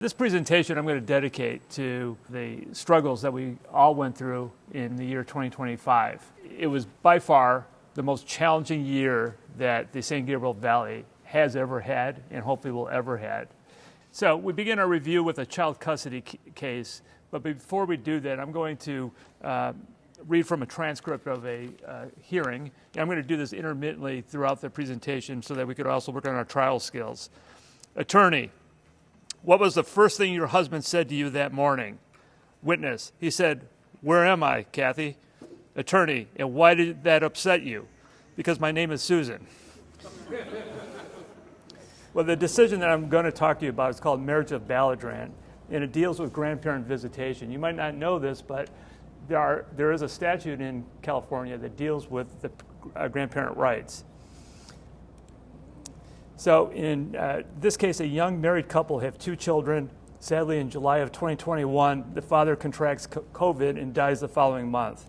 This presentation I'm going to dedicate to the struggles that we all went through in the year 2025. It was by far the most challenging year that the San Gabriel Valley has ever had and hopefully will ever had. So we begin our review with a child custody case, but before we do that, I'm going to read from a transcript of a hearing. And I'm going to do this intermittently throughout the presentation so that we could also work on our trial skills. Attorney: what was the first thing your husband said to you that morning? Witness: he said, "Where am I, Kathy?" Attorney: and why did that upset you? Because my name is Susan. Well, the decision that I'm going to talk to you about is called Marriage of Baladran, and it deals with grandparent visitation. You might not know this, but there is a statute in California that deals with the grandparent rights. So in this case, a young married couple have two children. Sadly, in July of 2021, the father contracts COVID and dies the following month.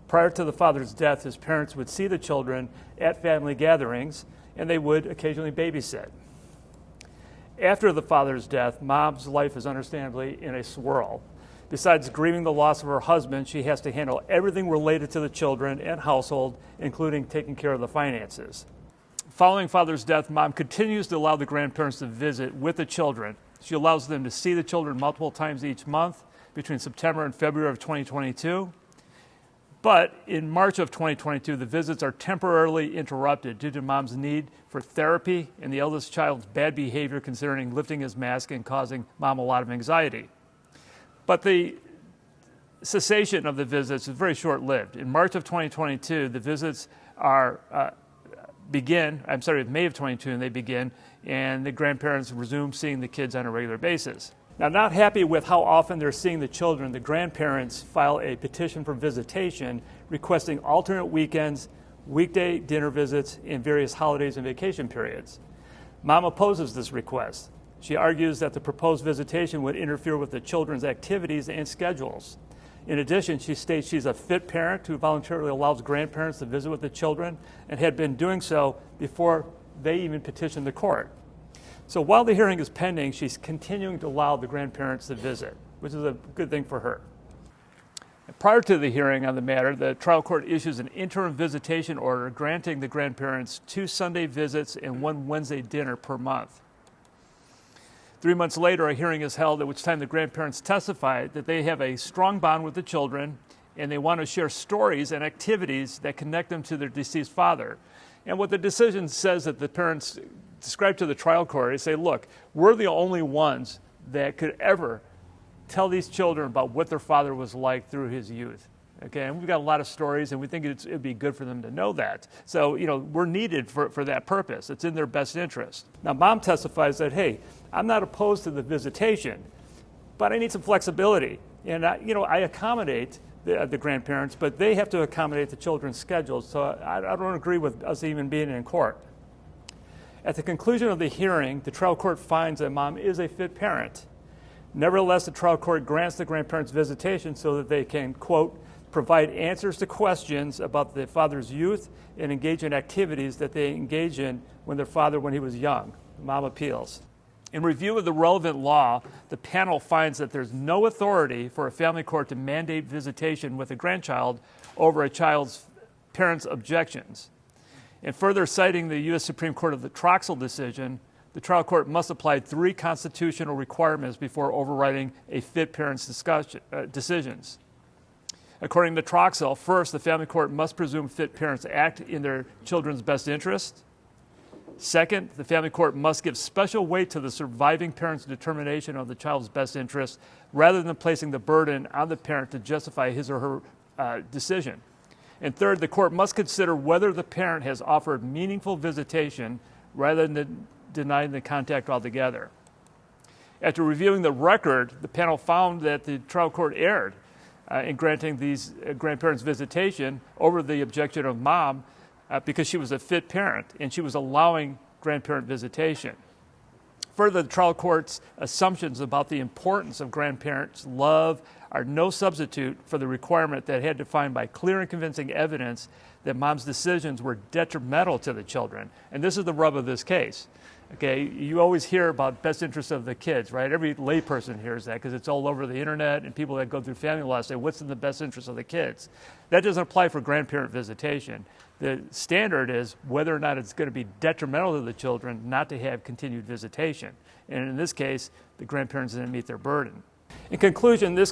Prior to the father's death, his parents would see the children at family gatherings, and they would occasionally babysit. After the father's death, mom's life is understandably in a swirl. Besides grieving the loss of her husband, she has to handle everything related to the children and household, including taking care of the finances. Following father's death, mom continues to allow the grandparents to visit with the children. She allows them to see the children multiple times each month between September and February of 2022. But in March of 2022, the visits are temporarily interrupted due to mom's need for therapy and the eldest child's bad behavior concerning lifting his mask and causing mom a lot of anxiety. But the cessation of the visits is very short-lived. In March of 2022, the visits May of 22, and they begin, and the grandparents resume seeing the kids on a regular basis. Now, not happy with how often they're seeing the children, the grandparents file a petition for visitation requesting alternate weekends, weekday dinner visits, and various holidays and vacation periods. Mom opposes this request. She argues that the proposed visitation would interfere with the children's activities and schedules. In addition, she states she's a fit parent who voluntarily allows grandparents to visit with the children and had been doing so before they even petitioned the court. So while the hearing is pending, she's continuing to allow the grandparents to visit, which is a good thing for her. Prior to the hearing on the matter, the trial court issues an interim visitation order granting the grandparents 2 Sunday visits and 1 Wednesday dinner per month. 3 months later, a hearing is held at which time the grandparents testify that they have a strong bond with the children and they want to share stories and activities that connect them to their deceased father. And what the decision says that the parents describe to the trial court is say, look, we're the only ones that could ever tell these children about what their father was like through his youth. Okay, and we've got a lot of stories, and we think it'd be good for them to know that. So, we're needed for that purpose. It's in their best interest. Now, mom testifies that, hey, I'm not opposed to the visitation, but I need some flexibility. And, I accommodate the grandparents, but they have to accommodate the children's schedules. So I don't agree with us even being in court. At the conclusion of the hearing, the trial court finds that mom is a fit parent. Nevertheless, the trial court grants the grandparents visitation so that they can, quote, provide answers to questions about the father's youth and engage in activities that they engaged in when he was young. Mom appeals. In review of the relevant law, the panel finds that there's no authority for a family court to mandate visitation with a grandchild over a child's parents' objections. And further citing the U.S. Supreme Court of the Troxel decision, the trial court must apply 3 constitutional requirements before overriding a fit parent's decisions. According to Troxel, first, the family court must presume fit parents act in their children's best interest. Second, the family court must give special weight to the surviving parent's determination of the child's best interest rather than placing the burden on the parent to justify his or her decision. And third, the court must consider whether the parent has offered meaningful visitation rather than denying the contact altogether. After reviewing the record, the panel found that the trial court erred in granting these grandparents visitation over the objection of mom because she was a fit parent and she was allowing grandparent visitation. Further, the trial court's assumptions about the importance of grandparents' love are no substitute for the requirement that had to find by clear and convincing evidence that mom's decisions were detrimental to the children. And this is the rub of this case. Okay, you always hear about best interest of the kids, right? Every layperson hears that because it's all over the internet, and people that go through family law say, what's in the best interest of the kids? That doesn't apply for grandparent visitation. The standard is whether or not it's going to be detrimental to the children not to have continued visitation. And in this case, the grandparents didn't meet their burden. In conclusion, this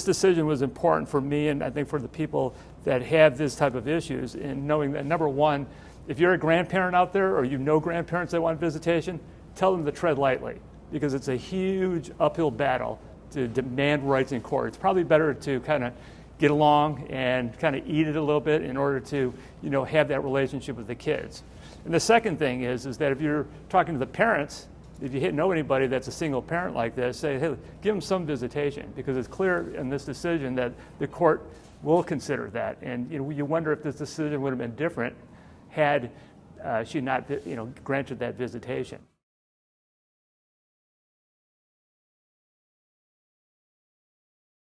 decision was important for me, and I think for the people that have this type of issues, in knowing that, number one, if you're a grandparent out there or you know grandparents that want visitation, tell them to tread lightly, because it's a huge uphill battle to demand rights in court. It's probably better to kind of get along and kind of eat it a little bit in order to, have that relationship with the kids. And the second thing is that if you're talking to the parents, if you know anybody that's a single parent like this, say, hey, give them some visitation, because it's clear in this decision that the court will consider that. And you wonder if this decision would have been different had she not granted that visitation.